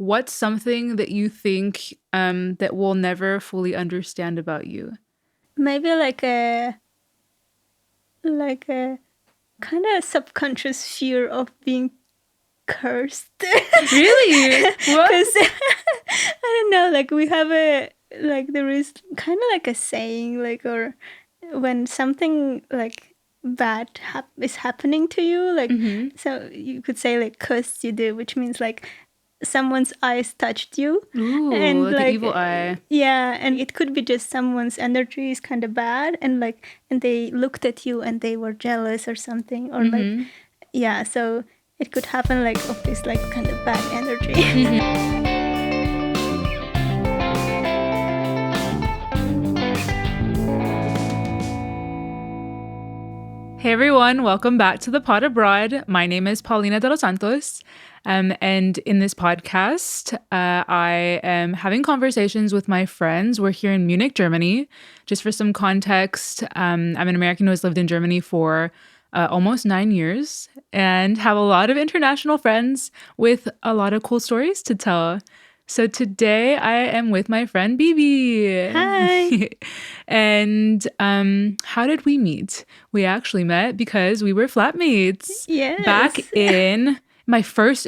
what's something that you think that we'll never fully understand about you? Maybe like a kind of subconscious fear of being cursed. Really? What? Because I don't know, like we have there is kind of like a saying, like, or when something like bad is happening to you, like, so you could say like cursed you do, which means like someone's eyes touched you. Ooh, And like an evil eye. Yeah, and it could be just someone's energy is kind of bad, and they looked at you and they were jealous or something, or like, yeah, so it could happen like of this like kind of bad energy. Hey everyone, welcome back to the Pod Abroad. My name is Paulina de los Santos. And in this podcast, I am having conversations with my friends. We're here in Munich, Germany. Just for some context, I'm an American who has lived in Germany for almost 9 years and have a lot of international friends with a lot of cool stories to tell. So today I am with my friend Bibi. Hi. And how did we meet? We actually met because we were flatmates. Yes. Back in my first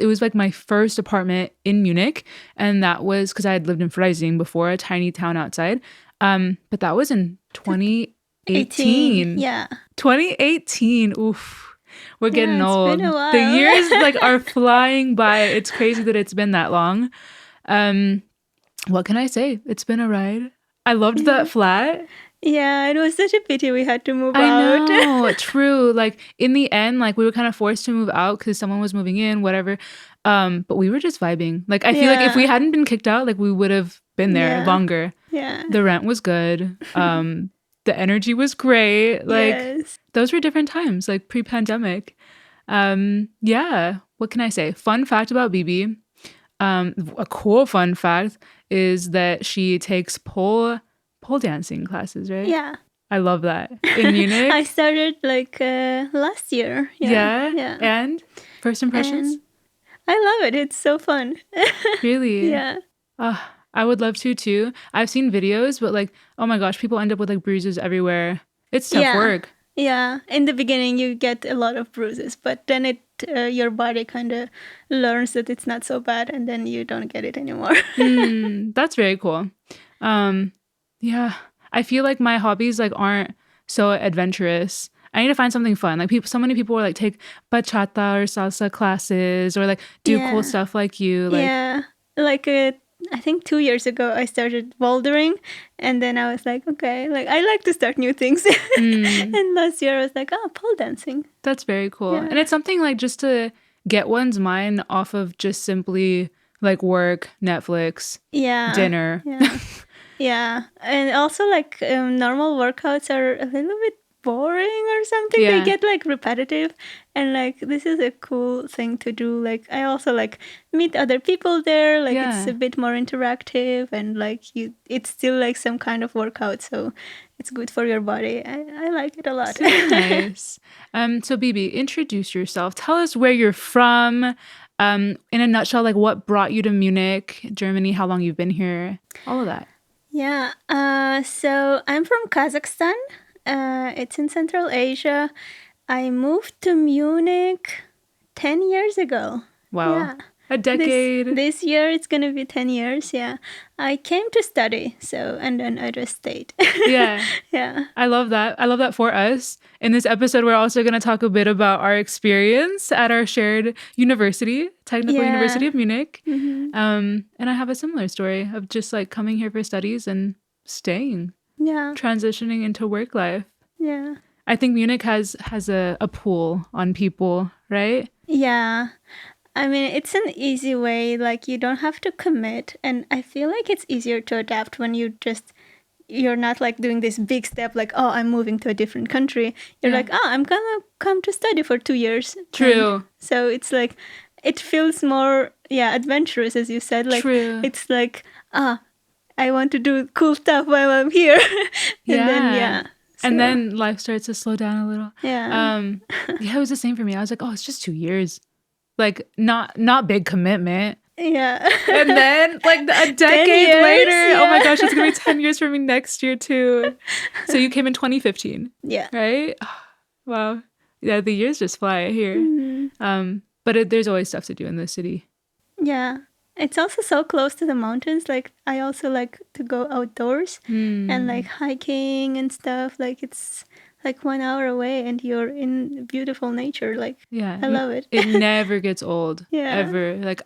apartment in Munich. And that was because I had lived in Freising before, a tiny town outside. But that was in 2018. Yeah. 2018. Oof. We're getting old. It's been a while. The years are flying by. It's crazy that it's been that long. What can I say? It's been a ride. I loved that flat. Yeah, it was such a pity we had to move out. I know, true. Like in the end, like we were kind of forced to move out because someone was moving in, whatever. But we were just vibing. Like I feel like if we hadn't been kicked out, like we would have been there longer. Yeah. The rent was good. The energy was great. Like those were different times, like pre-pandemic. Yeah. What can I say? Fun fact about Bibi. A cool fun fact is that she takes pole dancing classes, right? Yeah. I love that. In Munich? I started like last year. Yeah. And first impressions? And I love it. It's so fun. Really? Yeah. I would love to too. I've seen videos, but like, oh my gosh, people end up with like bruises everywhere. It's tough work. Yeah. In the beginning, you get a lot of bruises, but then your body kind of learns that it's not so bad, and then you don't get it anymore. That's very cool. Yeah, I feel like my hobbies like aren't so adventurous. I need to find something fun. Like so many people are like take bachata or salsa classes or like do cool stuff like you. Like, yeah, like I think 2 years ago I started bouldering, and then I was like, okay, like I like to start new things. And last year I was like, pole dancing. That's very cool. Yeah. And it's something like just to get one's mind off of just simply like work, Netflix, dinner. Yeah. Yeah. And also like normal workouts are a little bit boring or something. Yeah. They get like repetitive, and like this is a cool thing to do. Like I also like meet other people there. Like it's a bit more interactive, and like it's still like some kind of workout, so it's good for your body. I like it a lot. So nice. So Bibi, introduce yourself. Tell us where you're from. In a nutshell, like what brought you to Munich, Germany, how long you've been here, all of that. Yeah. So I'm from Kazakhstan. It's in Central Asia. I moved to Munich 10 years ago. Wow. Yeah. A decade. This year it's going to be 10 years, yeah. I came to study, and then I just stayed. Yeah. Yeah. I love that. I love that for us. In this episode, we're also going to talk a bit about our experience at our shared university, Technical University of Munich. And I have a similar story of just like coming here for studies and staying. Yeah. Transitioning into work life. Yeah. I think Munich has a pull on people, right? Yeah. I mean, it's an easy way, like you don't have to commit, and I feel like it's easier to adapt when you're not like doing this big step like, oh, I'm moving to a different country. You're like, oh, I'm gonna come to study for 2 years. True. And so it's like, it feels more, adventurous, as you said. Like, true. It's like, I want to do cool stuff while I'm here. And then life starts to slow down a little. Yeah. It was the same for me. I was like, oh, it's just 2 years. Like not big commitment. Yeah. And then, like, a 10 decade years, later, oh my yeah. gosh, it's gonna be 10 years for me next year too. So you came in 2015, Yeah. right? Wow. Yeah, the years just fly here. Mm. But there's always stuff to do in the city. Yeah. It's also so close to the mountains. Like, I also like to go outdoors and like hiking and stuff. Like, it's like 1 hour away and you're in beautiful nature. Like, Yeah, I love it. it never gets old, Yeah. ever. Like,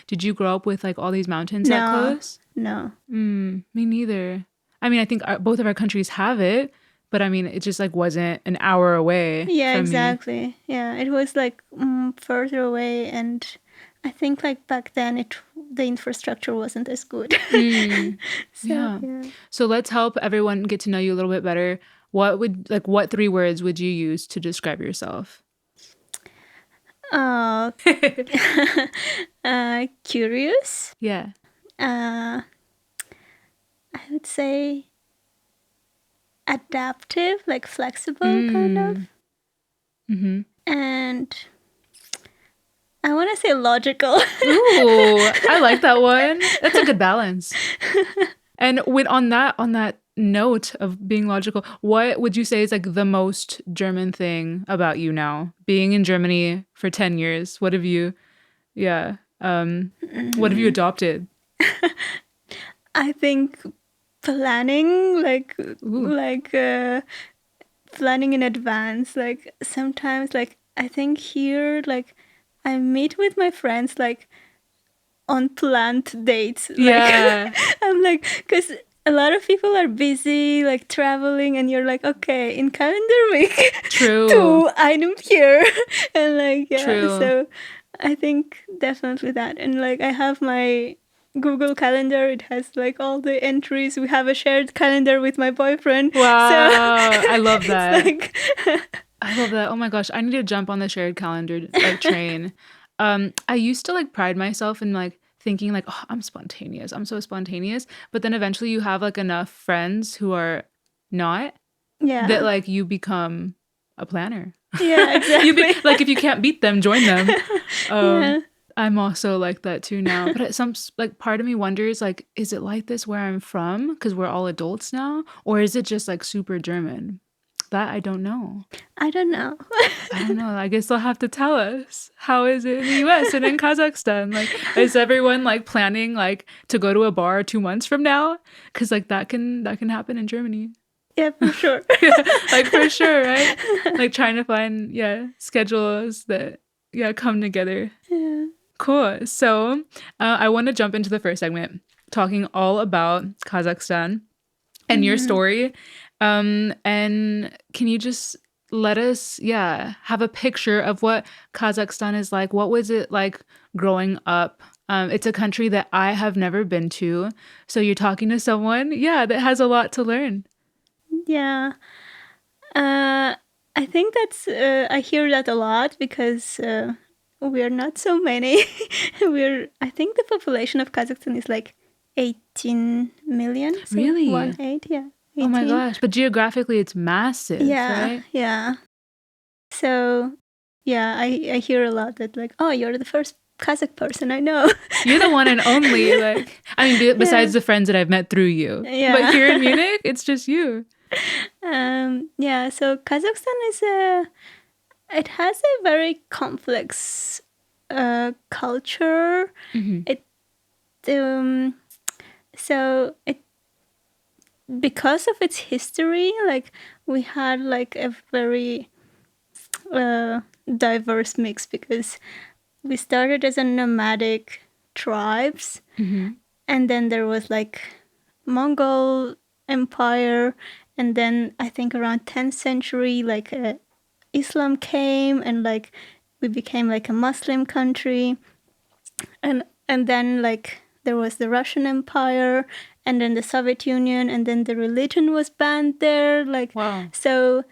did you grow up with like all these mountains that No. close? No. Me neither. I mean, I think both of our countries have it, but I mean, it just like wasn't an hour away Yeah, from me. exactly. Yeah, it was like further away, and I think like back then the infrastructure wasn't as good. Yeah. Yeah. So let's help everyone get to know you a little bit better. What 3 words would you use to describe yourself? Oh, curious. Yeah. I would say adaptive, like flexible, kind of. Mm-hmm. And I want to say logical. Ooh, I like that one. That's a good balance. And on that note of being logical, what would you say is like the most German thing about you now? Being in Germany for 10 years, what have you adopted? I think planning, Ooh. planning in advance. Like sometimes, like I think here, like I meet with my friends like on planned dates. Yeah. Like I'm like, because a lot of people are busy, like traveling, and you're like, okay, in calendar week, True. 2, I'm here, and like yeah. True. So I think definitely that, and like I have my Google Calendar. It has like all the entries. We have a shared calendar with my boyfriend. Wow. So I love that. like I love that. Oh my gosh, I need to jump on the shared calendar like train. I used to like pride myself in like thinking like, oh, I'm spontaneous. I'm so spontaneous. But then eventually you have like enough friends who are not yeah. that like you become a planner. Yeah, exactly. Like if you can't beat them, join them. Yeah. I'm also like that too now. But like part of me wonders like, is it like this where I'm from? Because we're all adults now, or is it just like super German? That I don't know. I don't know. I don't know. I guess they'll have to tell us. How is it in the US and in Kazakhstan? Like, is everyone like planning like to go to a bar 2 months from now? Because like that can happen in Germany. Yeah, for sure. Like for sure, right? Like trying to find schedules that come together. Yeah. Cool. So I want to jump into the first segment, talking all about Kazakhstan and your story. And can you just let us, have a picture of what Kazakhstan is like? What was it like growing up? It's a country that I have never been to. So you're talking to someone, that has a lot to learn. Yeah. I think that's, I hear that a lot because we're not so many. I think the population of Kazakhstan is like 18 million. So Really? 18, yeah. 18. Oh my gosh. But geographically, it's massive, right? Yeah. So, yeah, I hear a lot that like, oh, you're the first Kazakh person I know. You're the one and only. Like, I mean, besides the friends that I've met through you. Yeah. But here in Munich, it's just you. Yeah. So Kazakhstan it has a very complex culture. Mm-hmm. Because of its history, like we had like a very diverse mix because we started as a nomadic tribes, and then there was like Mongol Empire, and then I think around 10th century like Islam came, and like we became like a Muslim country, and then like there was the Russian Empire, and then the Soviet Union, and then the religion was banned there. Like, wow. So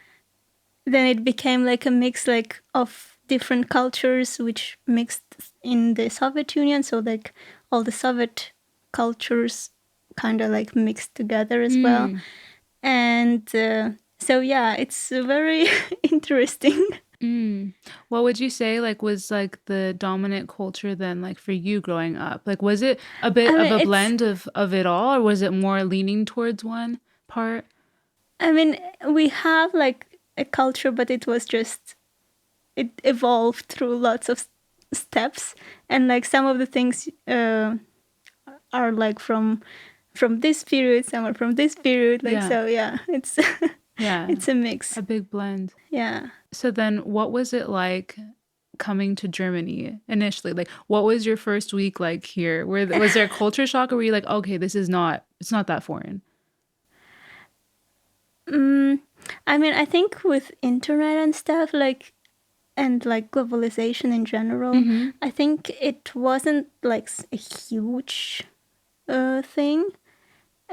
then it became like a mix like of different cultures which mixed in the Soviet Union. So like all the Soviet cultures kind of like mixed together as well. And so yeah, it's very interesting. Mm. What would you say like was like the dominant culture then like for you growing up? Like was it a bit I of mean, a it's. blend of it all, or was it more leaning towards one part? I mean, we have like a culture, but it evolved through lots of steps, and like some of the things are like from this period, some are from this period. Like Yeah. so, yeah, it's Yeah. it's a mix. A big blend. Yeah. So then what was it like coming to Germany initially? Like what was your first week like here? Was there a culture shock, or were you like, okay, it's not that foreign? Mm, I mean, I think with internet and stuff, like, and like globalization in general, Mm-hmm. I think it wasn't like a huge thing.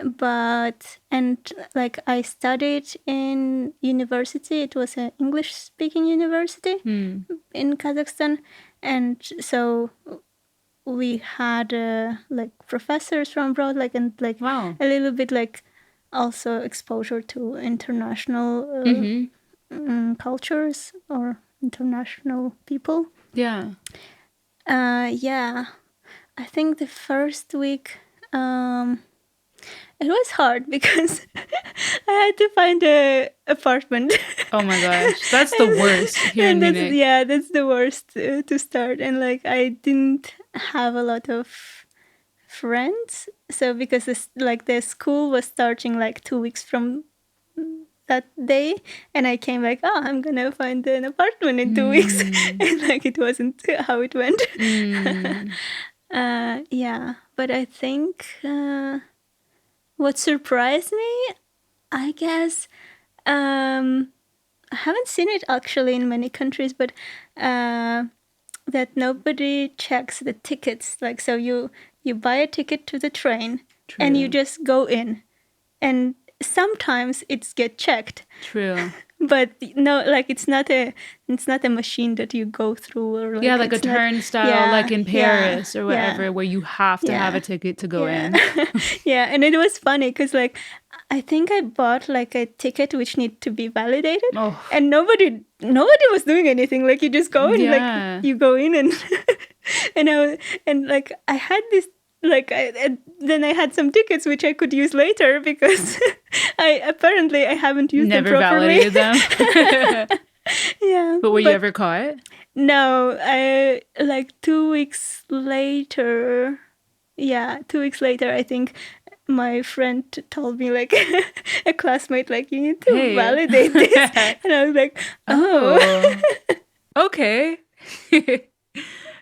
But, and like I studied in university, it was an English speaking university Mm. in Kazakhstan. And so we had like professors from abroad, like, and like Wow. a little bit like also exposure to international Mm-hmm. cultures or international people. Yeah. Yeah, I think the first week it was hard because I had to find a apartment. Oh my gosh. That's the worst here in And that's, Munich. yeah, that's the worst to start. And like I didn't have a lot of friends, so because this like the school was starting like 2 weeks from that day, and I came like, oh, I'm gonna find an apartment in 2 weeks, and like it wasn't how it went. Mm. Yeah, but I think what surprised me, I guess, I haven't seen it actually in many countries, but that nobody checks the tickets. Like, so you buy a ticket to the train and you True. just go in, and sometimes it's get checked, True. but no, like it's not a machine that you go through, or like Yeah, like a it's not. turnstile, Yeah, like in yeah, Paris or yeah, whatever, where you have to have yeah, a ticket to go yeah. in. Yeah, and it was funny because like I think I bought like a ticket which need to be validated, Oh, and nobody was doing anything. Like you just go in, like yeah. you go in, and and like I had this, like and then I had some tickets which I could use later because I haven't used them Never properly. validated them. Yeah, But were you ever caught? no, I like 2 weeks later. Yeah, 2 weeks later, I think my friend told me, like, a classmate, like, you need to Hey. validate this. And I was like, oh. Okay.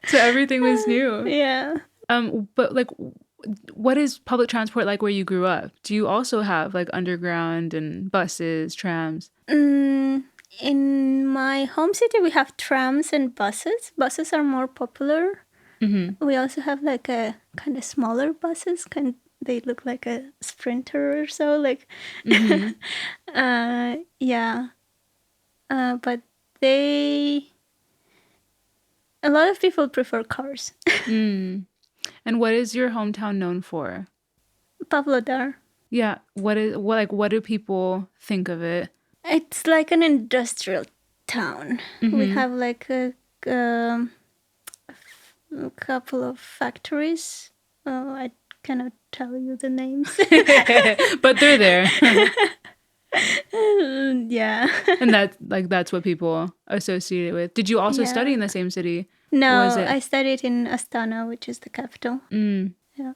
So everything was new. Yeah. But like what is public transport like where you grew up? Do you also have like underground and buses, trams? In my home city, we have trams and buses. Buses are more popular. Mm-hmm. We also have like a kind of smaller buses. They look like a Sprinter or so. Like, Mm-hmm. yeah. But a lot of people prefer cars. Mm. And what is your hometown known for? Pavlodar. Yeah, what do people think of it? It's like an industrial town. We Mm-hmm. have like a couple of factories. Oh, I cannot tell you the names. But they're there. Yeah. And that's what people associate it with. Did you also study in the same city? Or was No, it I studied in Astana, which is the capital. Yeah.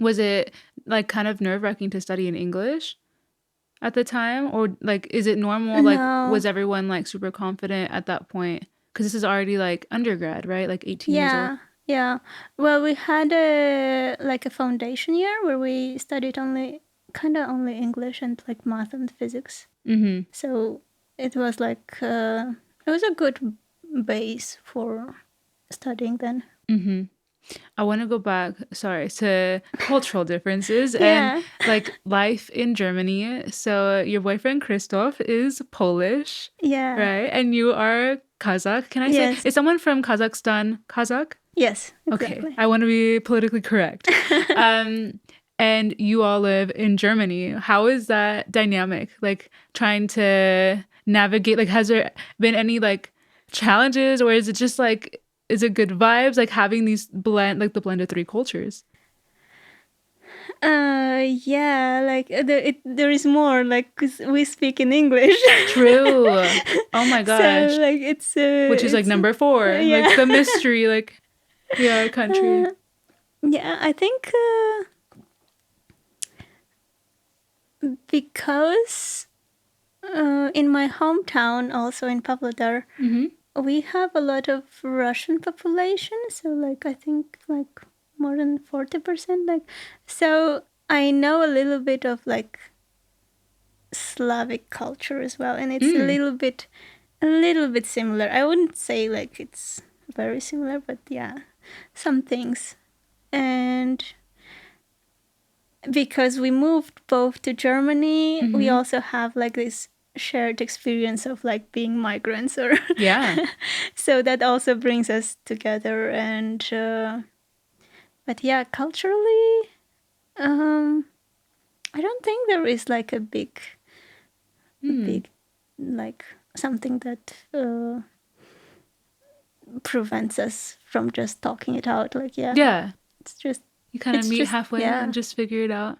was it like kind of nerve-wracking to study in English at the time? Or like is it normal? Like No. was everyone like super confident at that point? Because this is already like undergrad, right? Like 18 years old. Yeah. Well, we had a foundation year where we studied only English and like math and physics. Mm-hmm. So it was like it was a good base for studying then. Mm-hmm. I want to go back, sorry, to cultural differences Yeah. and like life in Germany. So your boyfriend Christoph is Polish, Yeah. right? And you are Kazakh. Can I Yes. say, is someone from Kazakhstan Kazakh? Yes. Exactly. Okay, I want to be politically correct. And you all live in Germany. How is that dynamic? Like trying to navigate, like has there been any like challenges, or is it just like, is it good vibes, like having these blend, like the blend of three cultures? Yeah, like there is more, like 'cause we speak in English. True. Oh my So gosh. like it's Which is like it's number 4, yeah. like the mystery, like our country. Yeah, I think because in my hometown, also in Pavlodar, we have a lot of Russian population. So like I think like more than 40%. Like, so I know a little bit of like Slavic culture as well, and it's a little bit similar. I wouldn't say like it's very similar, but yeah, some things. And because we moved both to Germany, we also have like this shared experience of like being migrants, or Yeah. so that also brings us together. And but yeah, culturally, I don't think there is like a big like something that prevents us from just talking it out. Like Yeah. it's just You kind of meet halfway yeah. and just figure it out.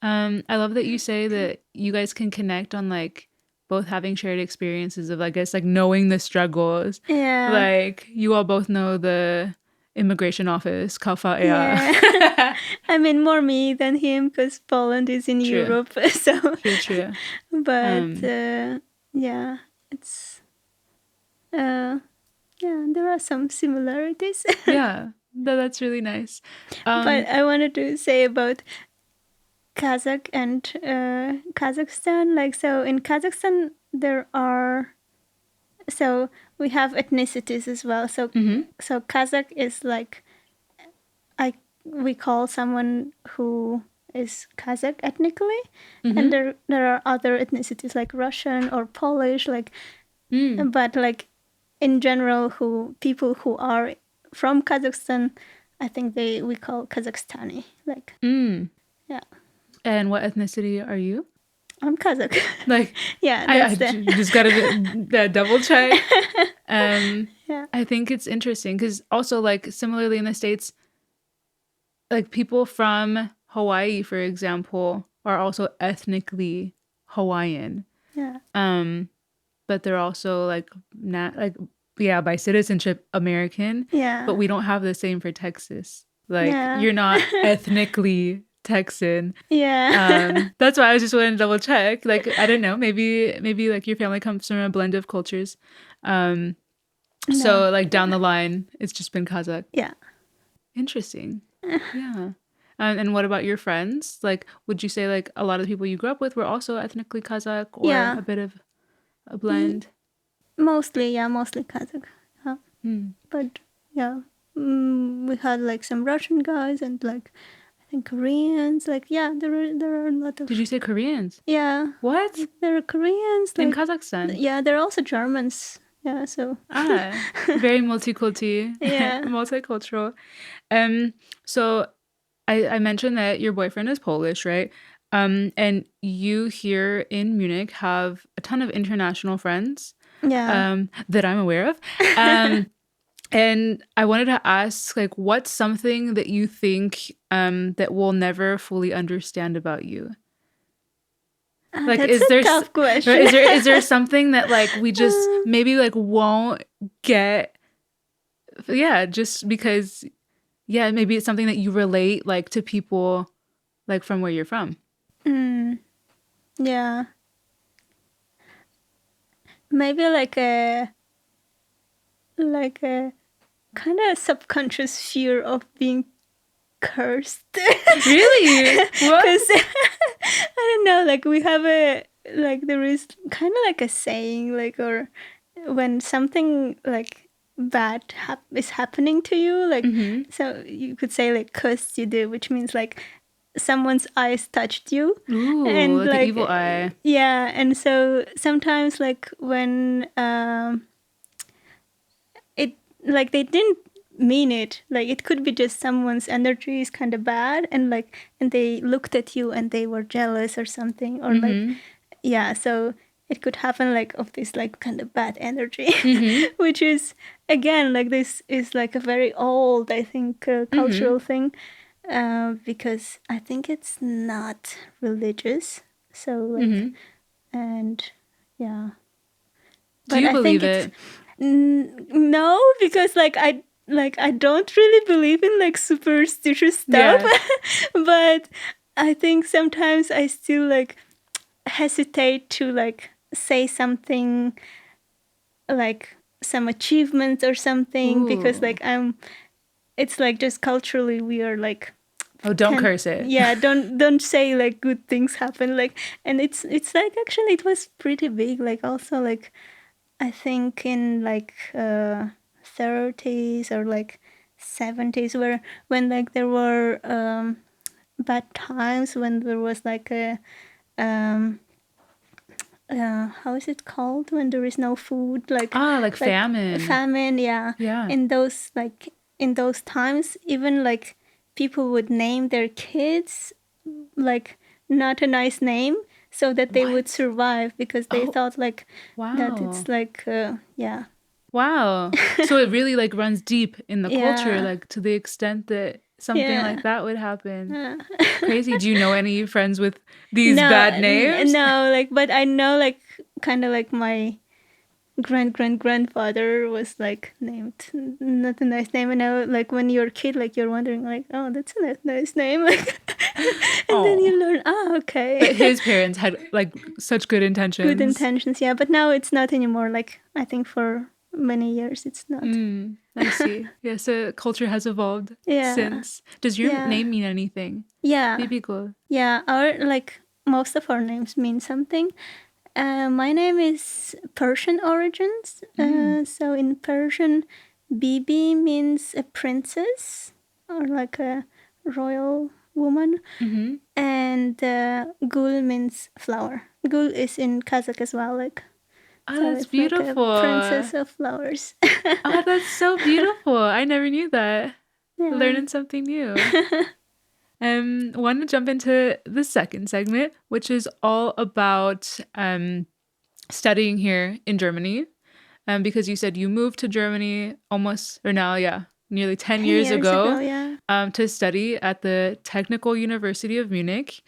I love that you say that you guys can connect on like both having shared experiences of, I guess, like knowing the struggles. Yeah. Like you all both know the immigration office, KVA. Yeah. I mean, more me than him because Poland is in True. Europe. So True. But yeah, it's yeah, there are some similarities. Yeah, that's really nice. But I wanted to say about Kazakh and Kazakhstan. Like, so in Kazakhstan there are, so we have ethnicities as well. So so Kazakh is like, we call someone who is Kazakh ethnically, and there are other ethnicities like Russian or Polish, like, but like in general, people who are from Kazakhstan, I think we call Kazakhstani, like. Yeah. And what ethnicity are you? I'm Kazakh. Like, yeah, I that's just gotta double check. Yeah. I think it's interesting because also, like, similarly in the States, like people from Hawaii, for example, are also ethnically Hawaiian. Yeah. But they're also like not like, yeah, by citizenship American. Yeah. But we don't have the same for Texas. Like Yeah. you're not ethnically Texan. Yeah. That's why I was just wanting to double check. Like, I don't know, maybe like your family comes from a blend of cultures. So like down the line, it's just been Kazakh. Yeah. Interesting. Yeah. And what about your friends? Like, would you say like a lot of the people you grew up with were also ethnically Kazakh, or a bit of a blend? Mostly Kazakh. But yeah, we had like some Russian guys and like I think Koreans. Like, yeah, there are a lot of. Did you say Koreans? Yeah. What? There are Koreans In like, Kazakhstan? Yeah, there are also Germans. Yeah, so. Very multiculti. Yeah. Multicultural. So I mentioned that your boyfriend is Polish, right? And you here in Munich have a ton of international friends. Yeah. That I'm aware of. And I wanted to ask, like, what's something that you think that we'll never fully understand about you? Like, That's is a there tough question. is there something that like we just maybe like won't get? Yeah, just because. Yeah, maybe it's something that you relate like to people like from where you're from. Yeah. Maybe like a kind of subconscious fear of being cursed. Really? What? Because I don't know, like we have there is kind of like a saying, like, or when something like bad is happening to you, like, so you could say like cursed you do, which means like someone's eyes touched you. Ooh, and like an evil eye. Yeah, and so sometimes like when it, like, they didn't mean it, like it could be just someone's energy is kind of bad, and they looked at you and they were jealous or something, or like, yeah, so it could happen like of this like kind of bad energy, Mm-hmm. which is again like this is like a very old, I think, cultural thing, because I think it's not religious. So like, Mm-hmm. and yeah, Do but you I think believe it's it? no, because I don't really believe in like superstitious stuff, Yeah. but I think sometimes I still like hesitate to like say something like some achievements or something, because Ooh. like it's like just culturally we are like Oh, don't curse it. yeah, don't say like good things happen, like, and it's like actually it was pretty big, like also like I think in like 30s or like 70s, where when like there were bad times, when there was like a um how is it called when there is no food, Like like famine. famine, yeah. Yeah. In those times, even like people would name their kids like not a nice name, so that they would What? survive, because they Oh, thought like that wow. it's like yeah. Wow. So it really like runs deep in the culture, Yeah, like to the extent that something yeah. like that would happen. Uh, Crazy. Do you know any friends with these no, bad names? no, like, but I know like kind of like my grandfather was like named not a nice name, and I like when you're a kid, like you're wondering like, oh, that's a nice name, like, and then Oh. you learn, But okay. his parents had like such good Good intentions. intentions, yeah, but now it's not anymore. Like I think for many years it's not. I see. Yes, so culture has evolved Yeah, since. Does your yeah, name mean anything? yeah, Bibi. yeah. Our like most of our names mean something. My name is Persian origins. So in Persian, Bibi means a princess or like a royal woman, Mm-hmm. and Gul means flower. Gul is in Kazakh as well, like, Oh, so that's it's like a beautiful. princess of flowers. Oh, that's so beautiful. I never knew that. Yeah. Learning something new. Want to jump into the second segment, which is all about studying here in Germany. Because you said you moved to Germany almost, or now, yeah, nearly 10 10 years years ago, ago, yeah. to study at the Technical University of Munich.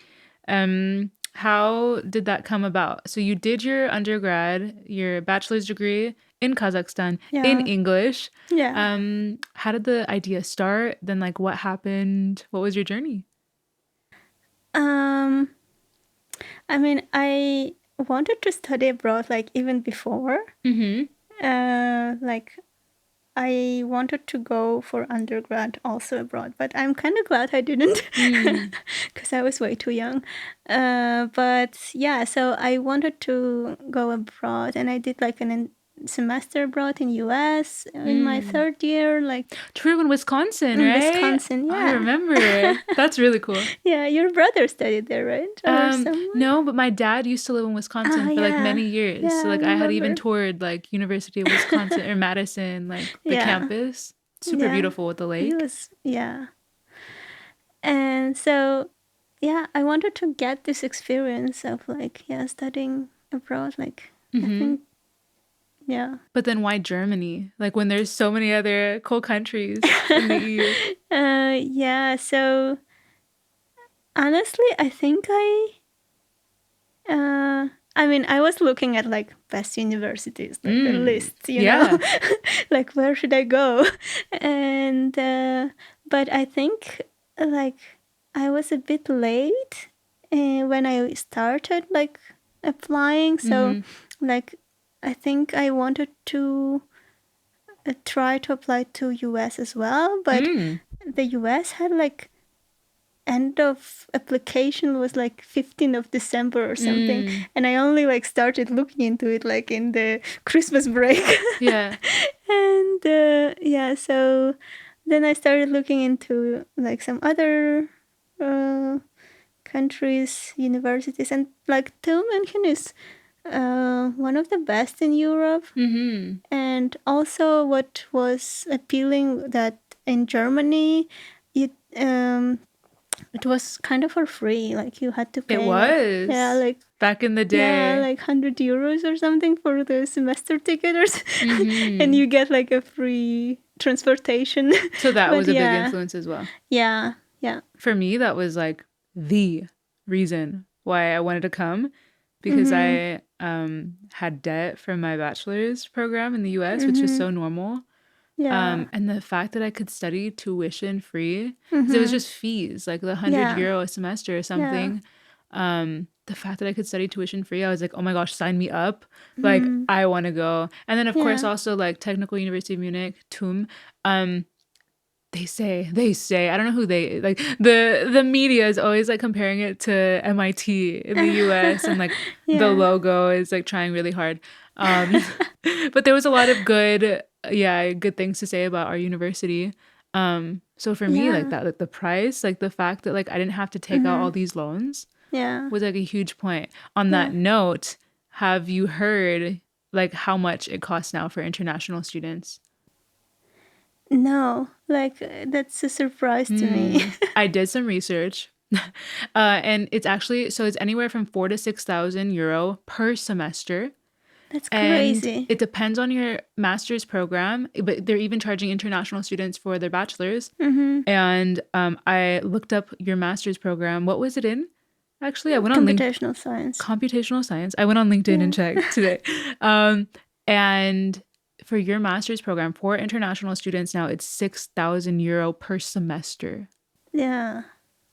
How did that come about? So you did your undergrad, your bachelor's degree in Kazakhstan in Yeah. English. Yeah. How did the idea start? Then, like, what happened? What was your journey? Um, I mean, I wanted to study abroad like even before. Mm-hmm. Like I wanted to go for undergrad also abroad, but I'm kind of glad I didn't, Mm. because I was way too young. But yeah, so I wanted to go abroad, and I did like an semester abroad in US in my Mm. third year, like True, in Wisconsin, in right? Wisconsin. I Yeah, remember. That's really cool. yeah. Your brother studied there, right, or someone? No, but my dad used to live in Ah, Wisconsin for like yeah, many years. So yeah. I like I had even remember. toured like University of Wisconsin or Madison, like the Yeah, campus. Super yeah. beautiful with the He lake. was, yeah. And so, yeah, I wanted to get this experience of like, yeah, studying abroad. Like, I Mm-hmm. think, yeah. But then why Germany? Like when there's so many other cool countries in the EU. Yeah, so honestly, I mean, I was looking at like best universities, like the list, Yeah. like where should I go? And, but I think like I was a bit late when I started like applying. So, Mm-hmm. like, I think I wanted to try to apply to US as well, but the US had like end of application was like 15th of December or something, and I only like started looking into it like in the Christmas break. Yeah. And yeah, so then I started looking into like some other countries, universities, and like Tillmann is one of the best in Europe. Mm-hmm. And also, what was appealing that in Germany, it it was kind of for free. Like you had to pay. It was. Like back in the day. Yeah, like 100 euros or something for the semester ticket, and you get like a free transportation. So that was a big influence as well. Yeah. For me, that was like the reason why I wanted to come, because I had debt from my bachelor's program in the US, which is so normal. Yeah. And the fact that I could study tuition free, because it was just fees, like the 100 euro a semester or something. The fact that I could study tuition free, I was like, oh my gosh, sign me up. Like, I want to go. And then, of course, also like Technical University of Munich, TUM, they say, I don't know who they, like the media is always like comparing it to MIT in the US, and like the logo is like trying really hard. But there was a lot of good things to say about our university. So for me, like that, like the price, like the fact that like I didn't have to take out all these loans was like a huge point. On that note, have you heard like how much it costs now for international students? No, like that's a surprise to me. I did some research. And it's actually, so it's anywhere from 4,000 to 6,000 euro per semester. That's crazy. And it depends on your master's program, but they're even charging international students for their bachelor's. And I looked up your master's program. What was it in? Actually, I went on Computational science. Computational science. I went on LinkedIn and checked today. And for your master's program, for international students now, it's 6,000 euro per semester. Yeah.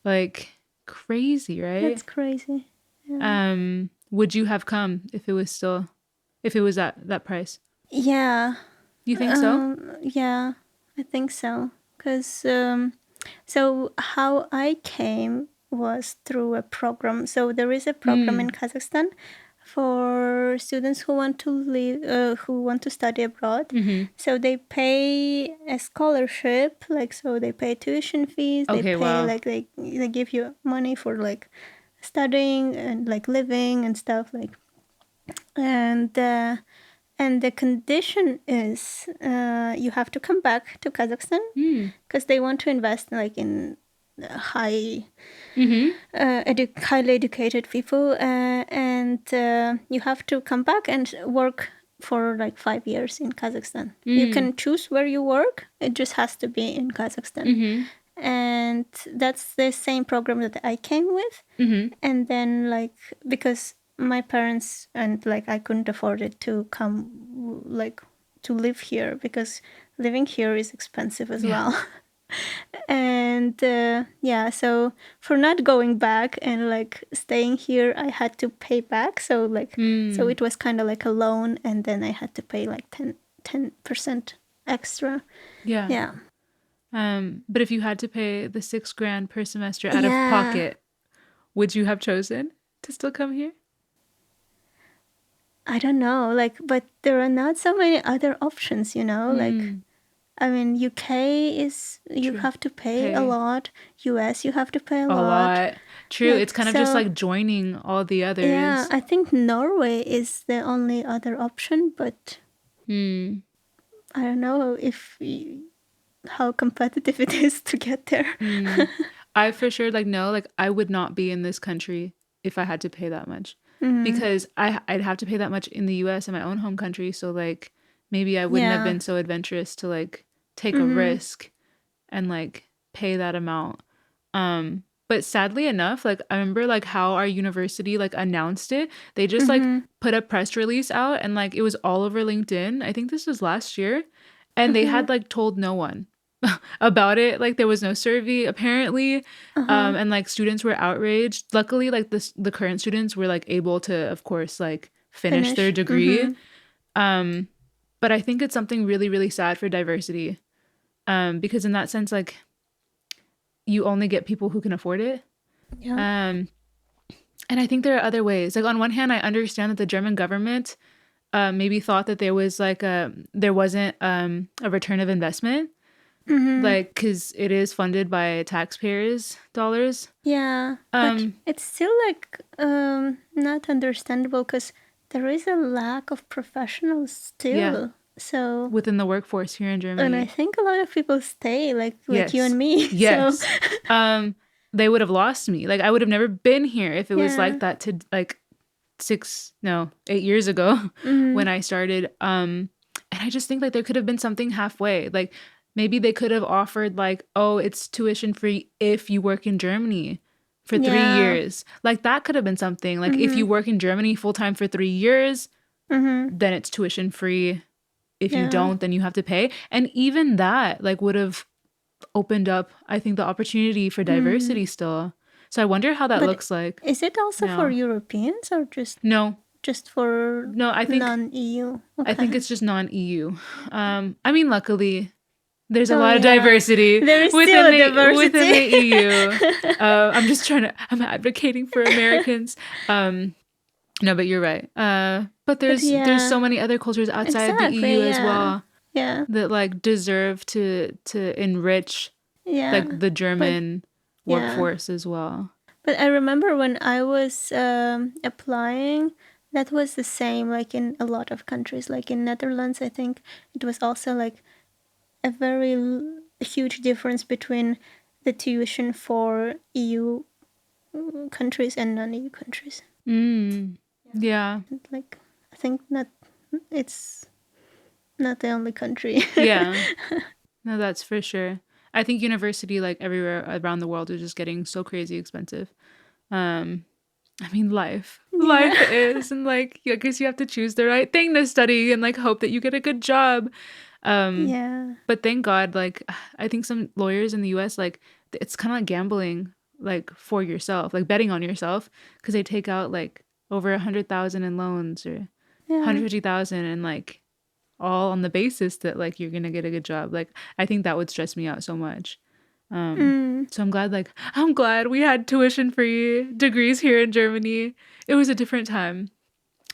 Like, crazy, right? That's crazy. Yeah. Would you have come if it was that price? Yeah. You think so? Yeah, I think so. Because so how I came was through a program. So there is a program in Kazakhstan for students who want to live, who want to study abroad. So they pay a scholarship, like, so they pay tuition fees. Okay, they pay wow. they give you money for like studying and like living and stuff like. And the condition is you have to come back to Kazakhstan because they want to invest like in highly educated people, and you have to come back and work for like 5 years in Kazakhstan. You can choose where you work. It just has to be in Kazakhstan. And that's the same program that I came with. And then like, because my parents and like I couldn't afford it to come like to live here, because living here is expensive as well. And so for not going back and like staying here, I had to pay back. So like so it was kind of like a loan, and then I had to pay like 10% extra. Yeah. But if you had to pay the $6,000 per semester out of pocket, would you have chosen to still come here? I don't know, like, but there are not so many other options, you know, like, I mean, UK is, you have to pay a lot. US, you have to pay a lot. True. Like, it's kind of just like joining all the others. Yeah, I think Norway is the only other option, but I don't know how competitive it is to get there. I for sure like no, like I would not be in this country if I had to pay that much. Because I'd have to pay that much in the US in my own home country. So like maybe I wouldn't have been so adventurous to like take a risk and like pay that amount. But sadly enough, like I remember like how our university like announced it. They just like put a press release out, and like it was all over LinkedIn. I think this was last year. And they had like told no one about it. Like there was no survey apparently. And like students were outraged. Luckily, like the current students were like able to, of course, like finish their degree. But I think it's something really, really sad for diversity. Because in that sense, like you only get people who can afford it. And I think there are other ways. Like on one hand, I understand that the German government maybe thought that there wasn't a return of investment. Like, because it is funded by taxpayers' dollars. Yeah, but it's still like not understandable, because there is a lack of professionals still. Yeah. So within the workforce here in Germany. And I think a lot of people stay like you and me. Yes. So. they would have lost me. Like I would have never been here if it was like that to like 8 years ago when I started. And I just think like there could have been something halfway. Like maybe they could have offered like, oh, it's tuition free if you work in Germany for 3 years. Like that could have been something. Like if you work in Germany full time for 3 years, then it's tuition free. If you don't, then you have to pay. And even that like would have opened up, I think, the opportunity for diversity still. So I wonder how that looks like. Is it also for Europeans or just for I think non-EU? Okay. I think it's just non-EU. I mean, luckily, there's a lot of diversity within the EU. I'm advocating for Americans. No, but you're right. But there's so many other cultures outside the EU as well. Yeah. That like deserve to enrich like the German workforce as well. But I remember when I was applying, that was the same like in a lot of countries. Like in Netherlands, I think it was also like a very huge difference between the tuition for EU countries and non-EU countries. Yeah. Like I think it's not the only country. Yeah. No, that's for sure. I think university, like everywhere around the world, is just getting so crazy expensive. I mean, life is, and like, I guess you have to choose the right thing to study and like hope that you get a good job. But thank God, like, I think some lawyers in the US, like, it's kind of like gambling, like for yourself, like betting on yourself, because they take out like over 100,000 in loans or 150,000 and like all on the basis that like you're gonna get a good job. Like I think that would stress me out so much. So I'm glad we had tuition free degrees here in Germany. It was a different time.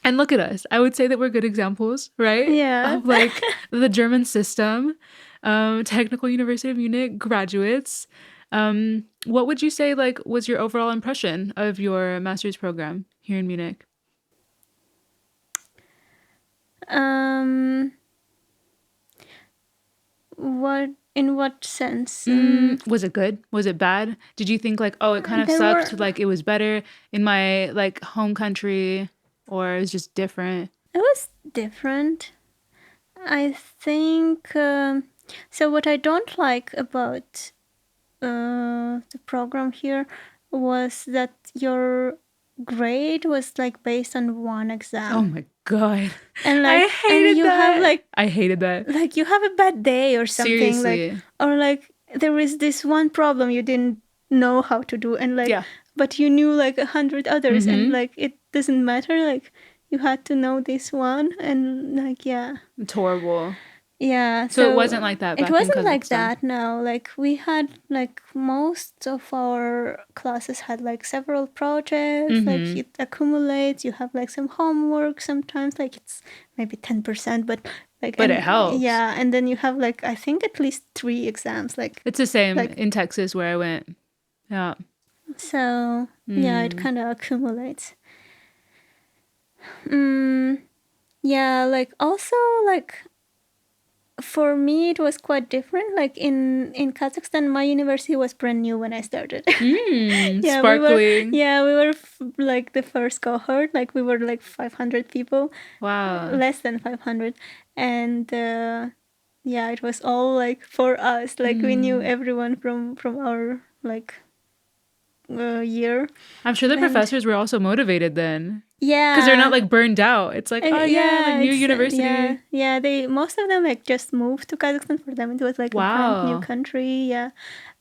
And look at us. I would say that we're good examples, right? Yeah. Of like the German system, Technical University of Munich graduates. What would you say like was your overall impression of your master's program here in Munich? In what sense? Was it good? Was it bad? Did you think like, oh, it kind of sucked, like it was better in my like home country, or it was just different? It was different. I think so. What I don't like about the program here was that your grade was like based on one exam. Oh my God. And like, I hated that. Like you have a bad day or something. Seriously. Like, or like there is this one problem you didn't know how to do, and like, but you knew like 100 others, and like it doesn't matter. Like you had to know this one, and like it's horrible. Yeah. So it wasn't like that back in Kazakhstan? It wasn't like that, no. Like we had like most of our classes had like several projects, like it accumulates, you have like some homework sometimes, like it's maybe 10%, but like it helps. Yeah, and then you have like I think at least 3 exams. Like it's the same like, in Texas where I went. Yeah. So yeah, it kind of accumulates. Yeah, like also like for me, it was quite different. Like in Kazakhstan, my university was brand new when I started. Sparkling. We were like the first cohort. Like we were like 500 people. Wow. Less than 500. And it was all like for us. Like we knew everyone from our like year. I'm sure the professors were also motivated then. Yeah, because they're not like burned out. It's like like new university. They most of them like just moved to Kazakhstan. For them it was like a brand new country.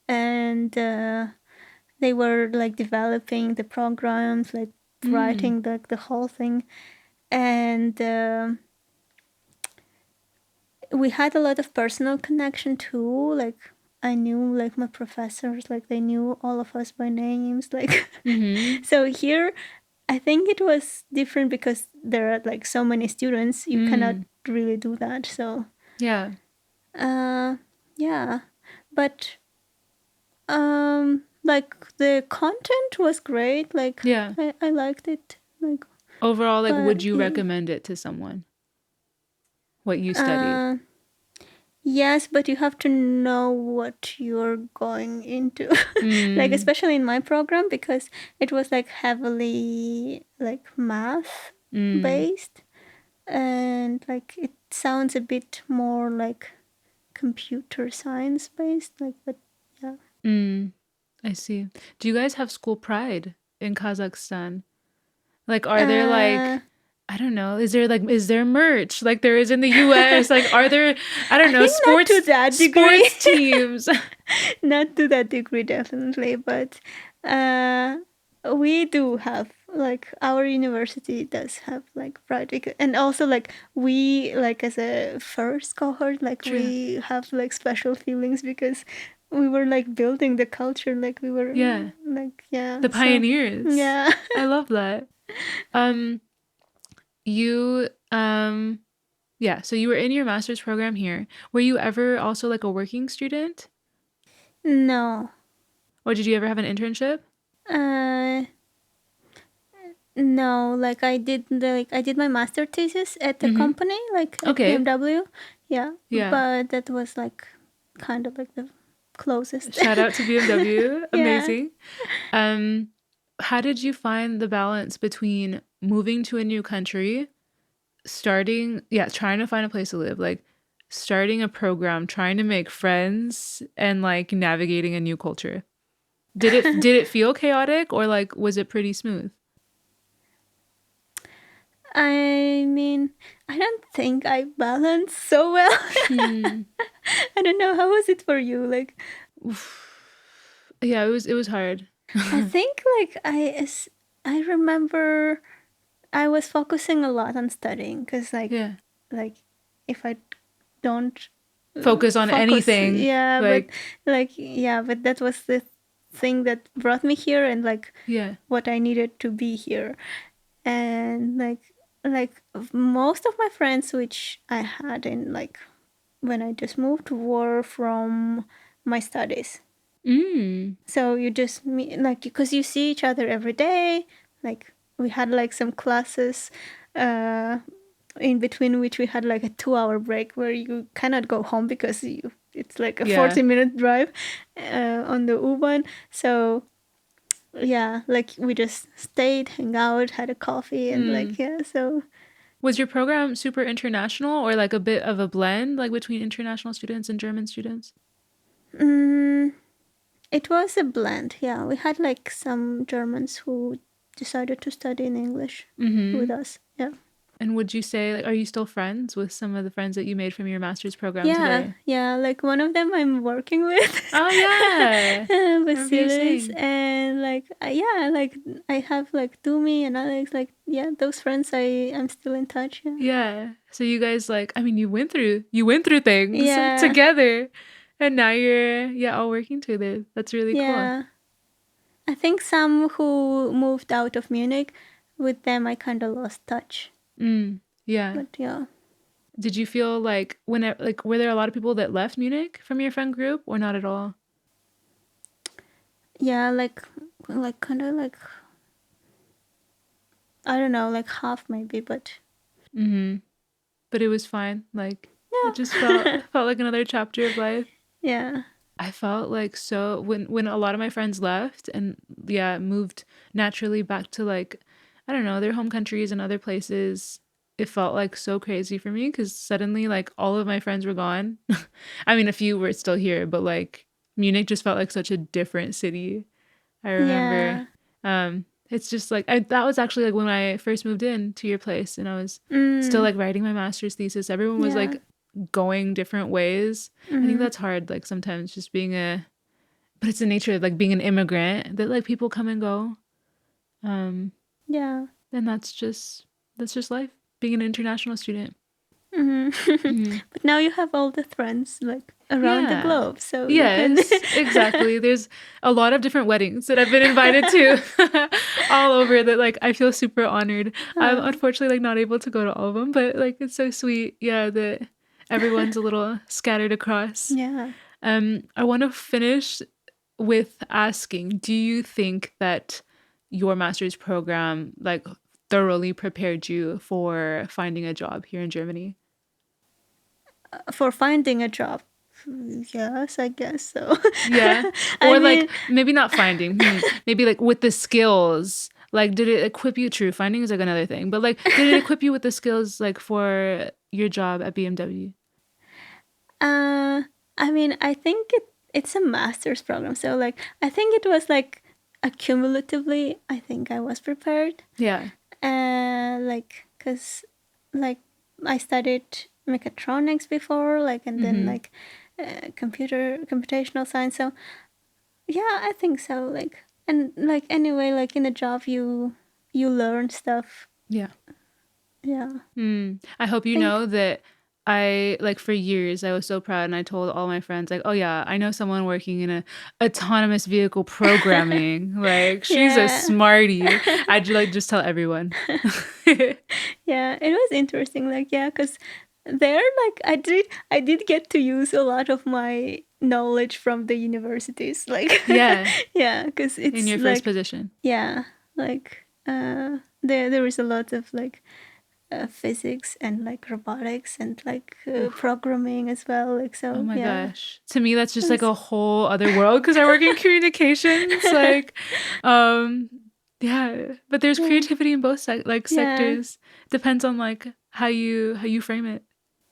And they were like developing the programs, like writing the whole thing, and we had a lot of personal connection too. Like I knew like my professors, like they knew all of us by names, like so here I think it was different because there are like so many students, you cannot really do that. So but like the content was great. Like I liked it. Like overall, like would you recommend it to someone? What you studied? Yes, but you have to know what you're going into. Like Mm, especially in my program because it was like heavily like math mm, based and like it sounds a bit more like computer science based like but yeah. mm. I see. Do you guys have school pride in Kazakhstan? Like, are there Uh like, I don't know, is there merch like there is in the US? Like, are there, I don't I know, think not to that degree. sports teams? Not to that degree definitely, but uh we do have like our university does have like pride and also like we like as a first cohort like True. we have like special feelings because we were like building the culture like we were Yeah. like yeah The so pioneers. yeah. I love that. Um, you, yeah, so you were in your master's program here. Were you ever also like a working student? No. Or did you ever have an internship? uh no, like I did my master thesis at the Mm-hmm. company like at Okay. BMW. Yeah, Yeah. but that was like kind of like the closest. Shout out to BMW. Yeah. Amazing. Um, how did you find the balance between moving to a new country, trying to find a place to live, like starting a program, trying to make friends, and like navigating a new culture? Did it feel chaotic or like was it pretty smooth? I mean, I don't think I balanced so well. Hmm. I don't know how was it for you like Oof. Yeah, it was hard. I think like I remember I was focusing a lot on studying cuz Yeah. like if I don't Focus on focus anything. yeah but Like, like yeah but that was the thing that brought me here and like yeah. what I needed to be here and like most of my friends which I had in like when I just moved were from my studies Mm. so you just meet like because you see each other every day like we had like some classes uh in between which we had like a 2 hour break where you cannot go home because it's like a Yeah. 40-minute drive on the U-Bahn. So yeah, like we just stayed, hang out, had a coffee, and Mm. like yeah. So Was your program super international or like a bit of a blend, like between international students and German students? mm, it was a blend. Yeah, we had like some Germans who decided to study in English with Mm-hmm. us. Yeah. And would you say, like, are you still friends with some of the friends that you made from your master's program Yeah, today? yeah. Like one of them I'm working with, Oh yeah. I remember you Basilis, saying. and like yeah, like I have like Dumi and Alex. Like yeah, those friends I'm still in touch. Yeah, Yeah. So you guys like, I mean, you went through things yeah, together, and now you're all working together. That's really cool. yeah. I think some who moved out of Munich, with them I kind of lost touch. Mm. Yeah. But yeah, Did you feel like like were there a lot of people that left Munich from your friend group or not at all? yeah, like kind of like I don't know, like half maybe, but Mm-hmm. But it was fine. Like it just felt yeah, felt like another chapter of life. yeah, I felt like so when a lot of my friends left and yeah, moved naturally back to like I don't know, their home countries and other places. It felt like so crazy for me cuz suddenly like all of my friends were gone. I mean, a few were still here, but like Munich just felt like such a different city. I remember yeah. it's just like that was actually like when I first moved in to your place and I was still Mm, like writing my master's thesis. Everyone was yeah. like going different ways. I think Mm-hmm. that's hard like sometimes just being a but it's the nature of like being an immigrant that like people come and go. Um Yeah. and that's just life being an international student. Mm-hmm. Hmm. But now you have all the friends like around the Yeah. globe, so you can. Yes, exactly. There's a lot of different weddings that I've been invited to all over that like I feel super honored. I'm uh, unfortunately like not able to go to all of them, but like it's so sweet. Yeah, that everyone's a little scattered across. yeah. I want to finish with asking, do you think that your master's program like thoroughly prepared you for finding a job here in Germany? for finding a job. Yes, I guess so. Yeah. I Or like mean, maybe not finding. Maybe like with the skills. Like did it equip you? True, finding is like another thing. But like did it equip you with the skills like for your job at BMW? uh, I mean, I think it's a master's program. So like, I think it was like accumulatively. I think I was prepared. Yeah. Like, cause like I studied mechatronics before, like, and then like computational science. So yeah, I think so. Like, and like anyway, like in a job, you learn stuff. Yeah. Yeah. I hope you Think know that I like for years I was so proud and I told all my friends like, "Oh yeah, I know someone working in a autonomous vehicle programming. Like she's a yeah. smarty." I'd like just tell everyone. Yeah, it was interesting. Like, yeah, because there, like, I did get to use a lot of my knowledge from the universities. Like, Yeah, yeah, because in it's your first like, position. yeah, like, there is a lot of like physics and like robotics and like Oof. programming as well. Like, Oh so my yeah, gosh. To me that's it just like was, a whole other world because I work in communications like um yeah, but there's yeah, creativity in both yeah, sectors. Depends on like how you frame it.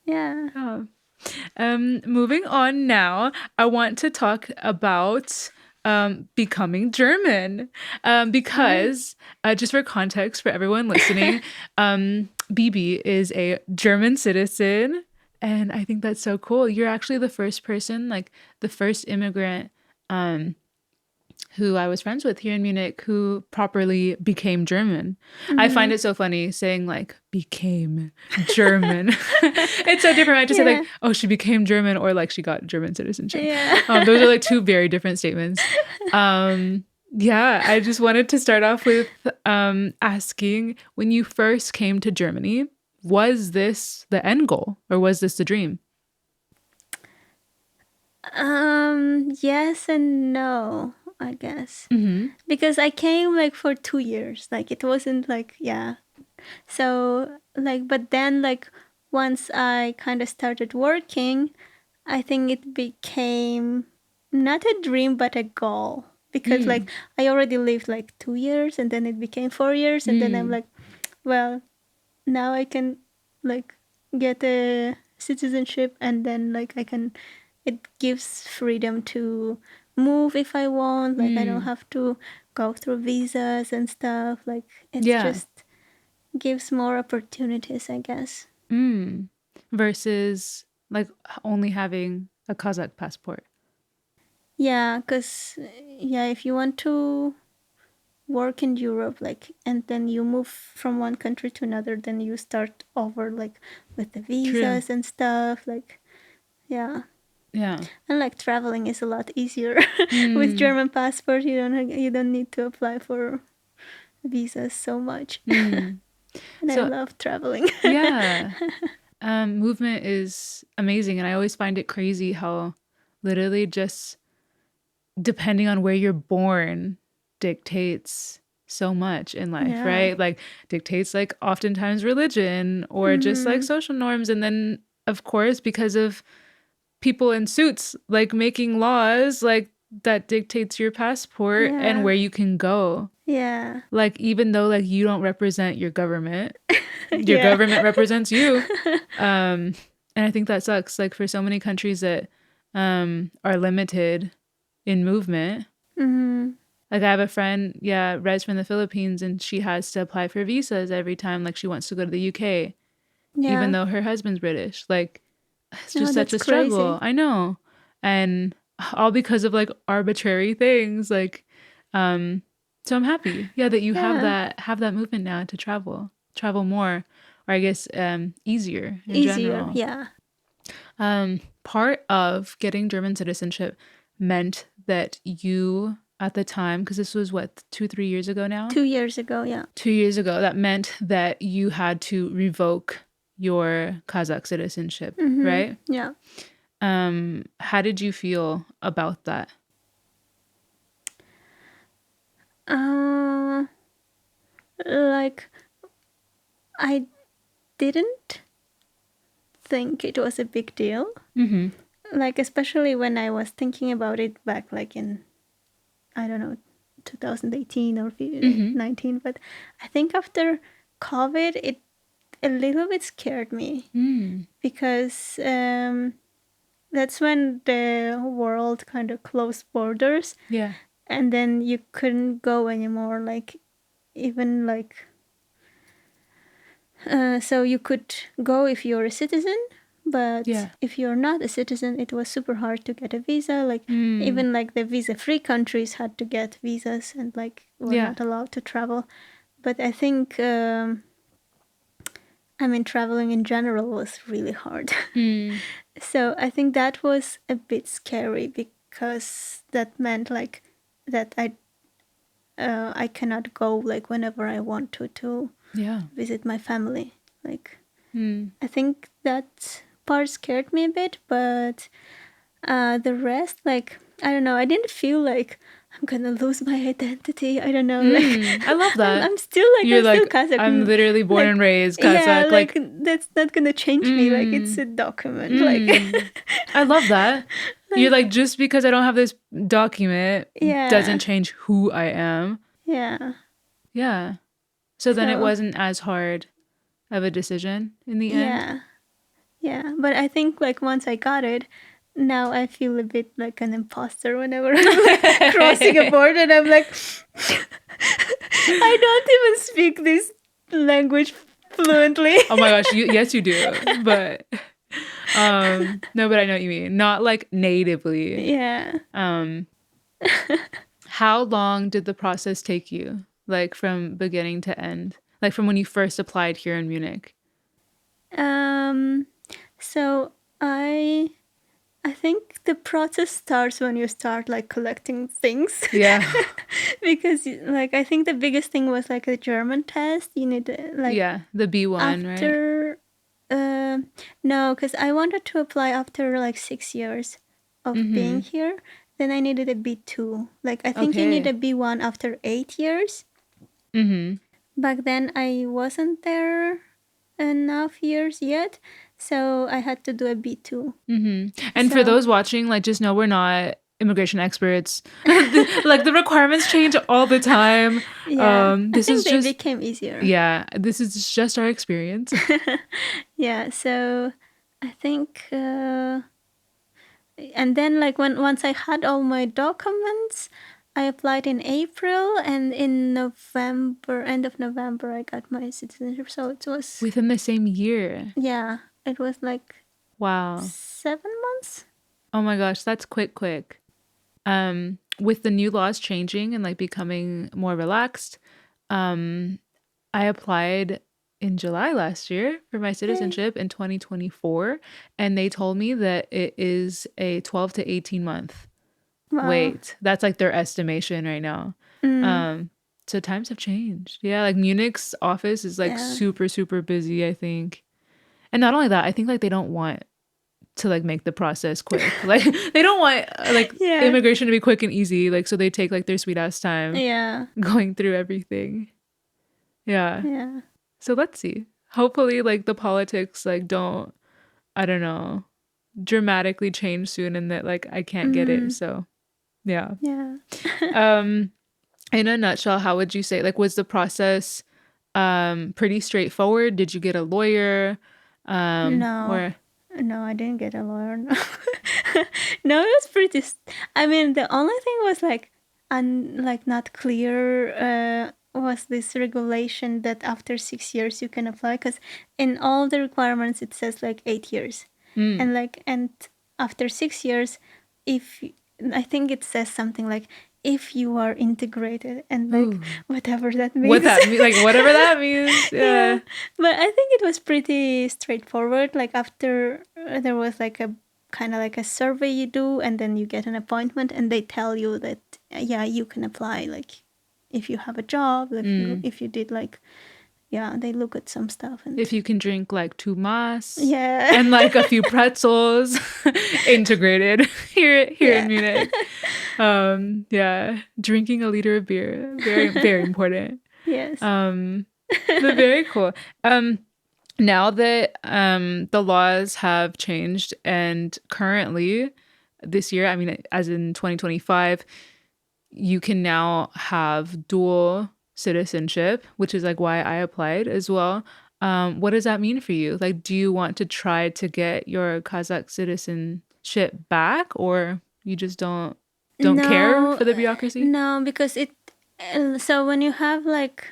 yeah. Yeah. Moving on now, I want to talk about becoming German. Oh, Because, just for context for everyone listening, Bibi is a German citizen. And I think that's so cool. You're actually the first person, like the first immigrant um, who I was friends with here in Munich who properly became German. I find mm-hmm. it so funny saying like became German. It's so different. I just say Yeah, like, oh, she became German or like she got German citizenship. yeah. Those are like two very different statements. Yeah, I just wanted to start off with asking when you first came to Germany, was this the end goal or was this the dream? Yes and no, I guess. Mm-hmm. Because I came like for 2 years. Like it wasn't like, yeah. So like, but then like once I kind of started working, I think it became not a dream but a goal. Because like Mm. I already lived like 2 years and then it became 4 years and then I'm Mm. like, well, now I can like get a citizenship and then like I can, it gives freedom to move if I want, like I don't Mm. have to go through visas and stuff, like it's Yeah. just gives more opportunities, I guess. Mm. Versus like only having a Kazakh passport. Yeah, because yeah, if you want to work in Europe, like, and then you move from one country to another, then you start over like with the True. visas and stuff, like, yeah. Yeah. And like traveling is a lot easier with Mm. German passport. You don't need to apply for visas so much. Mm. And I So love traveling. yeah. Movement is amazing and I always find it crazy how literally just depending on where you're born dictates so much in life, Yeah. right? Like dictates like oftentimes religion or just like Mm, social norms and then of course because of people in suits like making laws like that dictates your passport and yeah. where you can go. Yeah. Like even though like you don't represent your Yeah. government represents you. Um and I think that sucks like for so many countries that are limited in movement. Mm, Like I have a friend, yeah, Rez from the Philippines and she has to apply for visas every time like she wants to go to the UK even yeah. though her husband's British. Like it's Oh, just such that's a struggle. crazy. I know. And all because of like arbitrary things like so I'm happy. Yeah, that you Yeah. have that movement now to travel more or I guess easier in Easier. general. Yeah. Part of getting German citizenship meant that you at the time because this was what 2 3 years ago now 2 years ago. Yeah. 2 years ago that meant that you had to revoke your Kazakh citizenship, Mm-hmm. right? Yeah. How did you feel about that? Uh, like I didn't think it was a big deal. Like, especially when I was thinking about it back, like in, I don't know, 2018 or 19. But I think after COVID, it a little bit scared me because that's when the world kind of closed borders. Yeah. And then you couldn't go anymore, like, even like, so you could go if you're a citizen, but if you're not a citizen, it was super hard to get a visa. Like, even like the visa-free countries had to get visas and like were not allowed to travel. But I think, traveling in general was really hard. So I think that was a bit scary because that meant like that I cannot go like whenever I want to visit my family. Like, I think that part scared me a bit, but the rest, like, I don't know, I didn't feel like I'm gonna lose my identity. I don't know. Like, I love that. I'm still like, you're still Kazakh. I'm literally born and raised Kazakh. Yeah, like that's not gonna change me. Like, it's a document. Like, I love that. You're like, just because I don't have this document doesn't change who I am. Yeah. Yeah. So then it wasn't as hard of a decision in the end. Yeah. But I think like once I got it, now I feel a bit like an imposter whenever I'm like crossing a border and I'm like, I don't even speak this language fluently. Oh my gosh, yes you do. But no, but I know what you mean. Not like natively. Yeah. How long did the process take you? Like from beginning to end? Like from when you first applied here in Munich? So I think the process starts when you start like collecting things. Yeah. Because like I think the biggest thing was like a German test. You need like the B1, after, right? No, because I wanted to apply after like 6 years of being here. Then I needed a B2. Like I think you need a B1 after 8 years. Back then I wasn't there enough years yet. So I had to do a B2. And for those watching, like, just know we're not immigration experts. Like, the requirements change all the time. Yeah, this is just became easier. Yeah, this is just our experience. Yeah, so I think, and then like once I had all my documents, I applied in April, and in November, end of November, I got my citizenship. So it was within the same year. Yeah. It was like 7 months. Oh my gosh, that's quick. With the new laws changing and like becoming more relaxed, I applied in July last year for my citizenship in 2024, and they told me that it is a 12 to 18 month wait. That's like their estimation right now. So times have changed. Yeah, like Munich's office is like super, super busy, I think. And not only that, I think like they don't want to like make the process quick. Like they don't want like immigration to be quick and easy. Like so they take like their sweet ass time going through everything. Yeah. So let's see. Hopefully like the politics like don't, I don't know, dramatically change soon and that like I can't get it. So yeah. In a nutshell, how would you say, like, was the process pretty straightforward? Did you get a lawyer? No, I didn't get a lawyer. No, no, it was pretty. I mean, the only thing was like, not clear. Was this regulation that after 6 years you can apply? Because in all the requirements it says like 8 years, and after 6 years, I think it says something like, if you are integrated, and like whatever that means. Whatever that means. Yeah. But I think it was pretty straightforward. Like after there was like a kind of like a survey you do, and then you get an appointment, and they tell you that you can apply. Like if you have a job, if you did like. Yeah, they look at some stuff. And if you can drink like 2 mas and like a few pretzels, integrated here in Munich. Drinking a liter of beer, very, very important. Yes. But very cool. now that the laws have changed, and currently this year, I mean, as in 2025, you can now have dual citizenship, which is like why I applied as well. What does that mean for you? Like, do you want to try to get your Kazakh citizenship back, or you just don't care No, for the bureaucracy? no, because so when you have like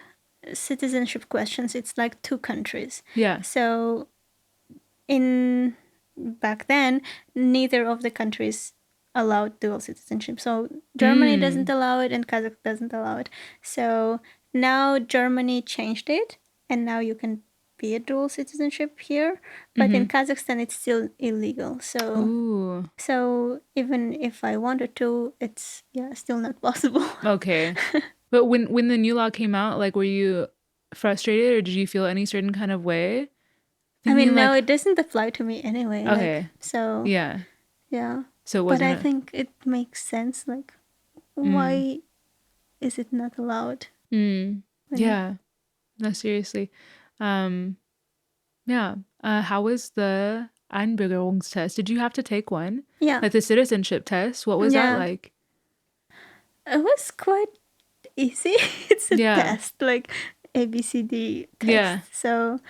citizenship questions, it's like two countries. Yeah. So in back then, neither of the countries allowed dual citizenship. So Germany doesn't allow it and Kazakh doesn't allow it. So now Germany changed it, and now you can be a dual citizenship here. But in Kazakhstan, it's still illegal. Ooh. So even if I wanted to, it's still not possible. Okay. But when the new law came out, like, were you frustrated, or did you feel any certain kind of way? I mean, Thinking no, like, it doesn't apply to me anyway. okay, So yeah. yeah. So it But I wasn't think it makes sense. Like, why is it not allowed? yeah. No, seriously. Um, yeah. How was the Einbürgerungstest? Did you have to take one? Yeah. Like the citizenship test? What was that Yeah. like? It was quite easy. It's a Yeah. test, like ABCD test. Yeah. So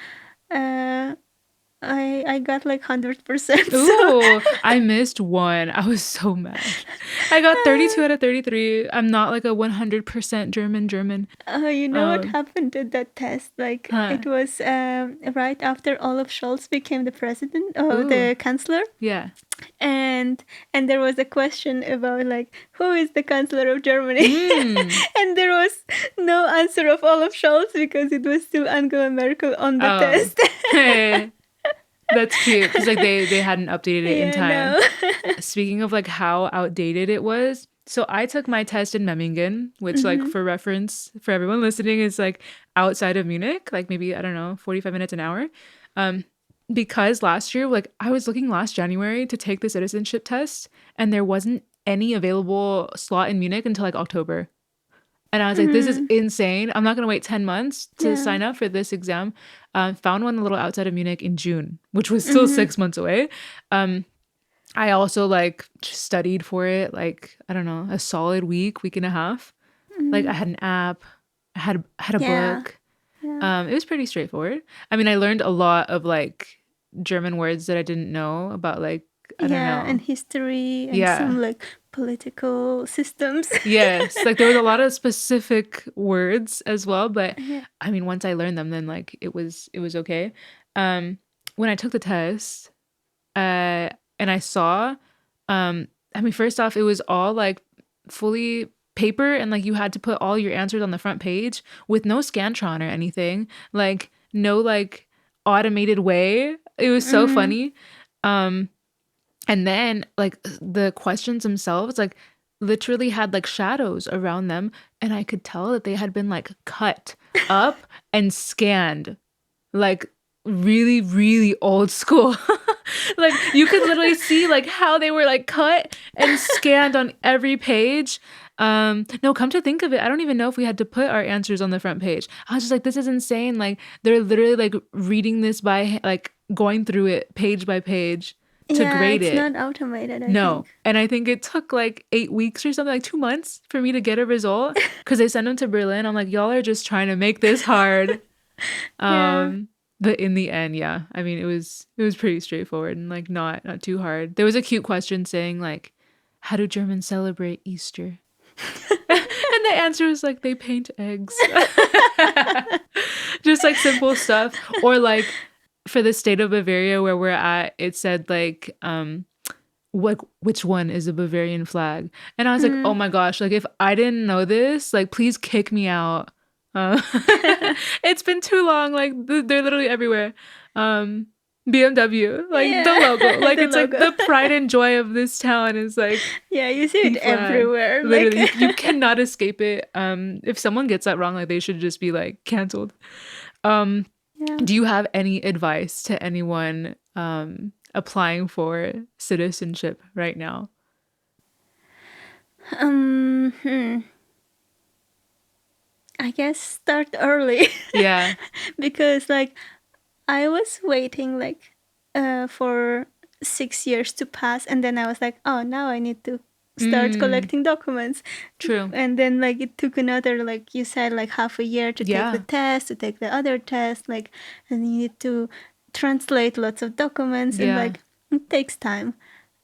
I got like 100%. Ooh, I missed one. I was so mad. I got 32 out of 33. I'm not like a 100% German. You know what happened at that test? Like, it was right after Olaf Scholz became the president or the chancellor. Yeah. And there was a question about like, who is the chancellor of Germany? And there was no answer of Olaf Scholz because it was still Angela Merkel on the test. Hey. That's cute because like they hadn't updated it in time. No. Speaking of like how outdated it was, so I took my test in Memmingen, which like for reference for everyone listening is like outside of Munich, like maybe I don't know 45 minutes an hour. Because last year, like I was looking last January to take the citizenship test, and there wasn't any available slot in Munich until like October. And I was like, this is insane. I'm not going to wait 10 months to sign up for this exam. Found one a little outside of Munich in June, which was still 6 months away. I also like studied for it, like, I don't know, a solid week and a half. Like I had an app, I had a book. It was pretty straightforward. I mean, I learned a lot of like German words that I didn't know about, like, I don't know. And history and some like political systems. Yes, like there was a lot of specific words as well, but I mean, once I learned them, then like it was okay. When I took the test, and I saw, I mean, first off, it was all like fully paper, and like you had to put all your answers on the front page with no Scantron or anything, like no like automated way. It was so funny. And then like the questions themselves, like literally had like shadows around them. And I could tell that they had been like cut up and scanned, like really, really old school. Like you could literally see like how they were like cut and scanned on every page. No, come to think of it, I don't even know if we had to put our answers on the front page. I was just like, this is insane. Like they're literally like reading this by like going through it page by page to grade it. It's not automated, I No. think. And I think it took like 8 weeks or something, like 2 months for me to get a result because they sent them to Berlin. I'm like, y'all are just trying to make this hard. But in the end, yeah, I mean, it was pretty straightforward and like not too hard. There was a cute question saying like, how do Germans celebrate Easter? And the answer was like, they paint eggs. Just like simple stuff. Or like for the state of Bavaria where we're at, it said like, which one is a Bavarian flag? And I was like, oh my gosh, like if I didn't know this, like please kick me out. It's been too long. Like they're literally everywhere. BMW, like the logo, like it's logo. Like the pride and joy of this town is like, you see it everywhere. Literally, like you cannot escape it. If someone gets that wrong, like they should just be like canceled. Do you have any advice to anyone applying for citizenship right now? I guess start early. Yeah. Because like I was waiting like for 6 years to pass, and then I was like, oh, now I need to start collecting documents. True. And then like it took another, like you said, like half a year to take the test, to take the other test, like, and you need to translate lots of documents, and like it takes time.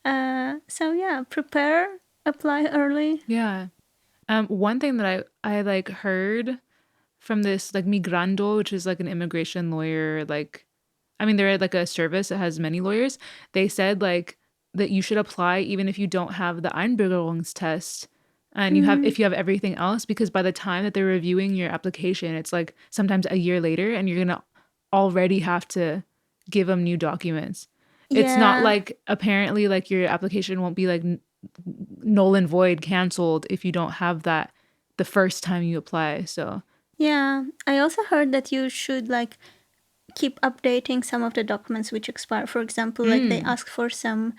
So yeah, prepare, apply early. Yeah. One thing that I like heard from this like migrando, which is like an immigration lawyer, like, I mean, they're like a service that has many lawyers. They said like that you should apply even if you don't have the Einbürgerungstest and if you have everything else, because by the time that they're reviewing your application, it's like sometimes a year later, and you're gonna already have to give them new documents. It's not like, apparently, like your application won't be like null and void, canceled, if you don't have that the first time you apply. So yeah, I also heard that you should like keep updating some of the documents which expire. For example, like they ask for some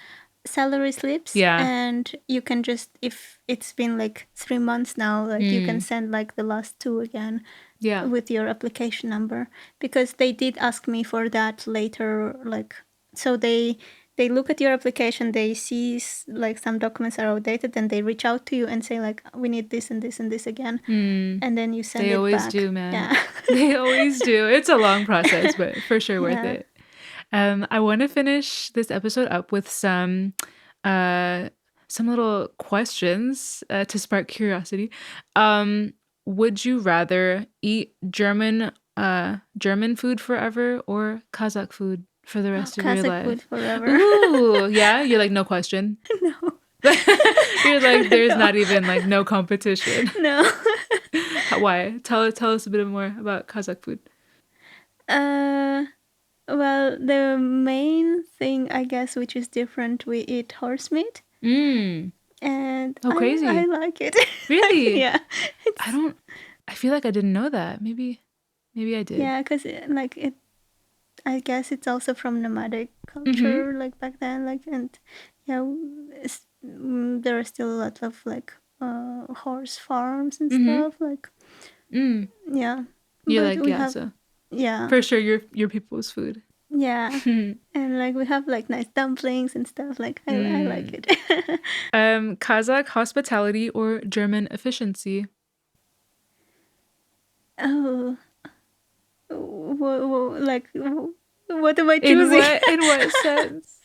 salary slips, and you can just, if it's been like 3 months now, like you can send like the last 2 again with your application number, because they did ask me for that later. Like, so they look at your application, they see like some documents are outdated, and they reach out to you and say like, we need this and this and this again, and then you send it back. They always do, man. They always do. It's a long process, but for sure worth it. I want to finish this episode up with some little questions to spark curiosity. Would you rather eat German food forever or Kazakh food for the rest of your life? Kazakh food forever. Ooh, yeah? You're like, no question? No. You're like, there's not even like no competition. No. Why? Tell us a bit more about Kazakh food. Well, the main thing, I guess, which is different, we eat horse meat. And crazy. I like it. Really? Yeah. I feel like I didn't know that. Maybe I did. Yeah, because I guess it's also from nomadic culture, like back then, like, and yeah, there are still a lot of like horse farms and stuff, like, yeah. You're like, so yeah, for sure your people's food. Yeah. And like we have like nice dumplings and stuff, like I like it. Kazakh hospitality or German efficiency? Oh, like what am I choosing? In what sense?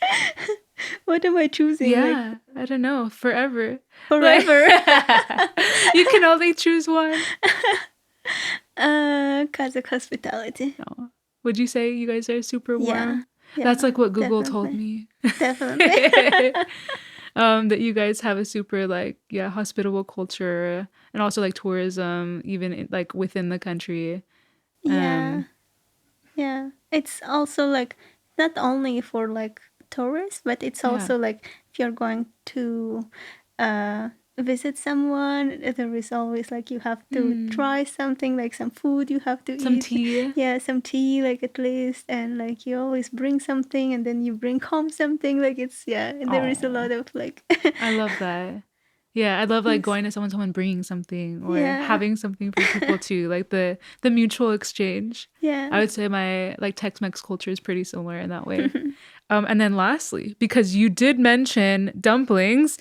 What am I choosing? Yeah, like, I don't know. Forever. You can only choose one. Kazakh hospitality. Oh. Would you say you guys are super warm? Yeah, that's like what Google told me. Definitely. That you guys have a super like hospitable culture, and also like tourism, even like within the country. Yeah. It's also like not only for like tourists, but it's also like if you're going to visit someone, there is always like you have to try something, like some food you have to eat. Some tea. Yeah, some tea, like at least, and like you always bring something, and then you bring home something. Like it's there is a lot of like. I love that. Yeah, I love like going to someone's home and bringing something, or having something for people too, like the mutual exchange. Yeah, I would say my like Tex-Mex culture is pretty similar in that way. And then lastly, because you did mention dumplings,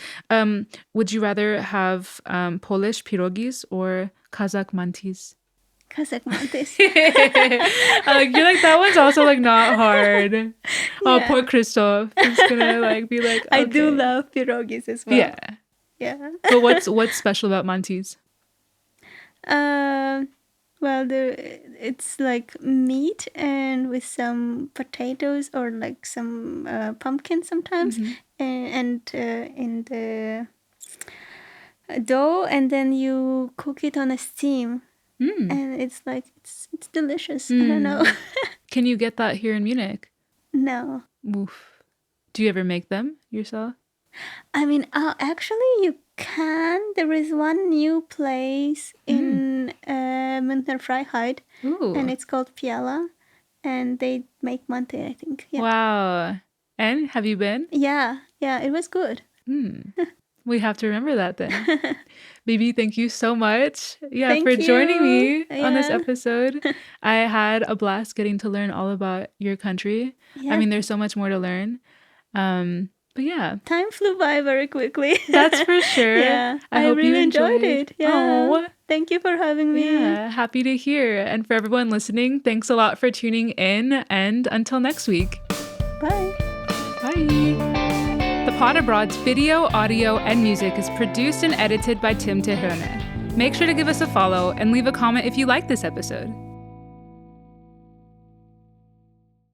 would you rather have Polish pierogis or Kazakh mantis? Kazakh mantis. You're like, that one's also like not hard. Oh, poor Christoph. He's gonna like be like, okay. I do love pierogis as well. Yeah. But what's special about mantis? Well, it's like meat and with some potatoes or like some pumpkin sometimes, and in the dough, and then you cook it on a steam, and it's like it's delicious. I don't know. Can you get that here in Munich? No. Oof. Do you ever make them yourself? I mean, actually, you can. There is one new place in Münchner Freiheit, and it's called Piala, and they make mante, I think. Yeah. Wow. And have you been? Yeah, it was good. We have to remember that then. Bibi, thank you so much. Yeah, Thank for joining you. me on this Yeah. episode. I had a blast getting to learn all about your country. Yeah. I mean, there's so much more to learn. But yeah. Time flew by very quickly. That's for sure. Yeah. I hope really you enjoyed it. Yeah. Oh. Thank you for having me. Yeah, happy to hear. And for everyone listening, thanks a lot for tuning in. And until next week. Bye. Bye. The Pod Abroad's video, audio, and music is produced and edited by Tim Teherne. Make sure to give us a follow and leave a comment if you like this episode.